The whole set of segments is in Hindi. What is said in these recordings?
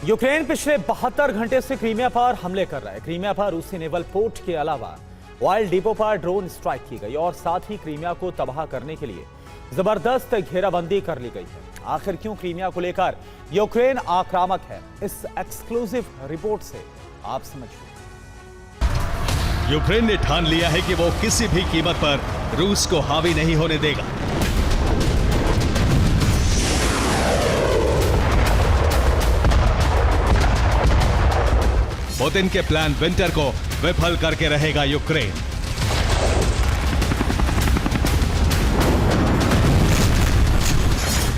यूक्रेन पिछले 72 घंटे से क्रीमिया पर हमले कर रहा है। क्रीमिया पर रूसी नेवल पोर्ट के अलावा ऑयल डिपो पर ड्रोन स्ट्राइक की गई और साथ ही क्रीमिया को तबाह करने के लिए जबरदस्त घेराबंदी कर ली गई है। आखिर क्यों क्रीमिया को लेकर यूक्रेन आक्रामक है, इस एक्सक्लूसिव रिपोर्ट से आप समझिए। यूक्रेन ने ठान लिया है कि वो किसी भी कीमत पर रूस को हावी नहीं होने देगा। पुतिन के प्लान विंटर को विफल करके रहेगा यूक्रेन।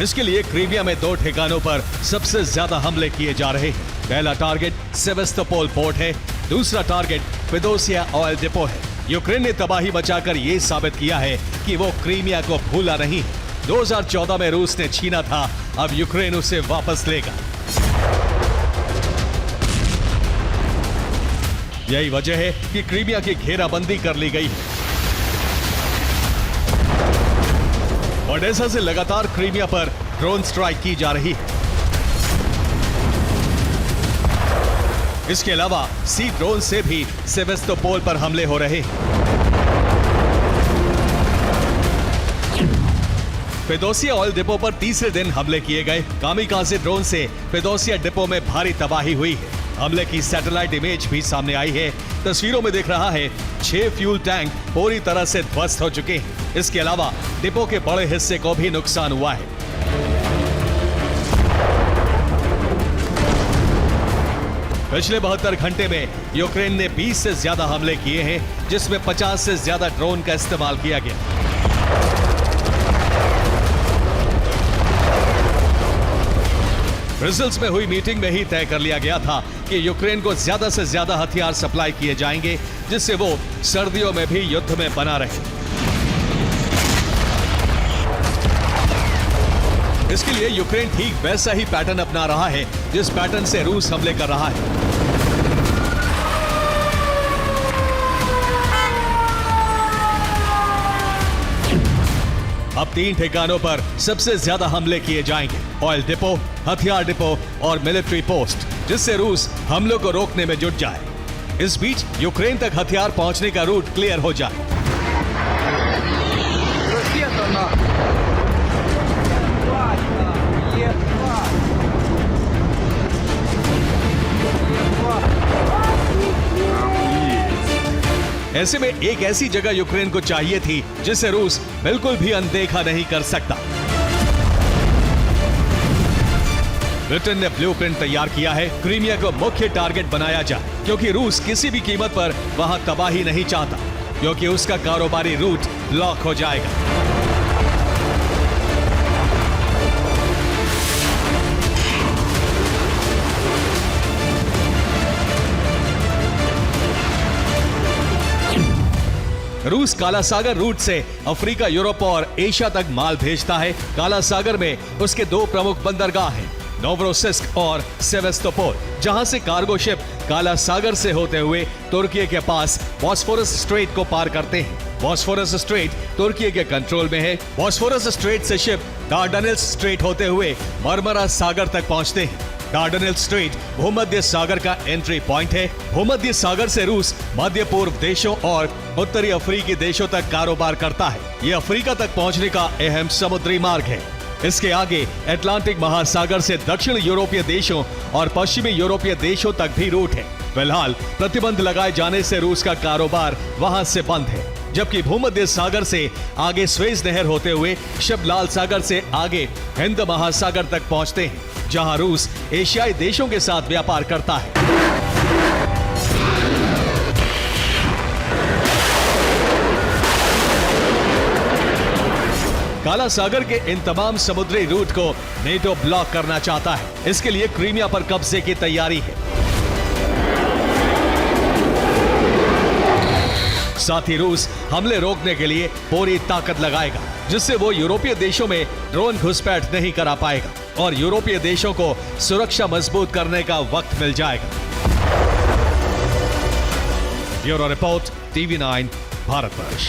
इसके लिए क्रीमिया में 2 ठिकानों पर सबसे ज्यादा हमले किए जा रहे हैं। पहला टारगेट सेवेस्तोपोल पोर्ट है, दूसरा टारगेट फेदोसिया ऑयल डिपो है। यूक्रेन ने तबाही मचाकर यह साबित किया है कि वो क्रीमिया को भूला नहीं। 2014 में रूस ने छीना था, अब यूक्रेन उसे वापस लेगा। यही वजह है कि क्रीमिया की घेराबंदी कर ली गई है। ओडेसा से लगातार क्रीमिया पर ड्रोन स्ट्राइक की जा रही है। इसके अलावा सी ड्रोन से भी सेवेस्तोपोल पर हमले हो रहे हैं। फेदोसिया ऑयल डिपो पर तीसरे दिन हमले किए गए। कामिकाज़े ड्रोन से फेदोसिया डिपो में भारी तबाही हुई है। हमले की सैटेलाइट इमेज भी सामने आई है। तस्वीरों में दिख रहा है 6 फ्यूल टैंक पूरी तरह से ध्वस्त हो चुके हैं। इसके अलावा डिपो के बड़े हिस्से को भी नुकसान हुआ है। पिछले 72 घंटे में यूक्रेन ने 20 से ज्यादा हमले किए हैं, जिसमें 50 से ज्यादा ड्रोन का इस्तेमाल किया गया। ब्रसेल्स में हुई मीटिंग में ही तय कर लिया गया था कि यूक्रेन को ज्यादा से ज्यादा हथियार सप्लाई किए जाएंगे, जिससे वो सर्दियों में भी युद्ध में बना रहे। इसके लिए यूक्रेन ठीक वैसा ही पैटर्न अपना रहा है जिस पैटर्न से रूस हमले कर रहा है। अब 3 ठिकानों पर सबसे ज्यादा हमले किए जाएंगे, ऑयल डिपो, हथियार डिपो और मिलिट्री पोस्ट, जिससे रूस हमलों को रोकने में जुट जाए। इस बीच यूक्रेन तक हथियार पहुंचने का रूट क्लियर हो जाए। ऐसे में एक ऐसी जगह यूक्रेन को चाहिए थी जिसे रूस बिल्कुल भी अनदेखा नहीं कर सकता। ब्रिटेन ने ब्लूप्रिंट तैयार किया है। क्रीमिया को मुख्य टारगेट बनाया जाए, क्योंकि रूस किसी भी कीमत पर वहां तबाही नहीं चाहता, क्योंकि उसका कारोबारी रूट ब्लॉक हो जाएगा। रूस काला सागर रूट से अफ्रीका, यूरोप और एशिया तक माल भेजता है। काला सागर में उसके 2 प्रमुख बंदरगाह हैं, नोवरोसिस्क और सेवेस्तोपोल, जहां से कार्गो शिप काला सागर से होते हुए तुर्की के पास बॉस्फोरस स्ट्रेट को पार करते हैं। बॉस्फोरस स्ट्रेट तुर्की के कंट्रोल में है। बॉस्फोरस स्ट्रेट से शिप डार्डानेल्स स्ट्रेट होते हुए मरमरा सागर तक पहुंचते हैं। डार्डानेल्स स्ट्रेट भूमध्य सागर का एंट्री पॉइंट है। भूमध्य सागर से रूस मध्य पूर्व देशों और उत्तरी अफ्रीकी देशों तक कारोबार करता है। ये अफ्रीका तक पहुंचने का अहम समुद्री मार्ग है। इसके आगे अटलांटिक महासागर से दक्षिण यूरोपीय देशों और पश्चिमी यूरोपीय देशों तक भी रूट है। फिलहाल प्रतिबंध लगाए जाने से रूस का कारोबार वहां से बंद है, जबकि भूमध्य सागर से आगे स्वेज नहर होते हुए शिप लाल सागर से आगे हिंद महासागर तक पहुंचते हैं, जहां रूस एशियाई देशों के साथ व्यापार करता है। काला सागर के इन तमाम समुद्री रूट को नेटो ब्लॉक करना चाहता है। इसके लिए क्रीमिया पर कब्जे की तैयारी है। साथ ही रूस हमले रोकने के लिए पूरी ताकत लगाएगा, जिससे वो यूरोपीय देशों में ड्रोन घुसपैठ नहीं करा पाएगा और यूरोपीय देशों को सुरक्षा मजबूत करने का वक्त मिल जाएगा। Bureau report, TV9 Bharatvarsh.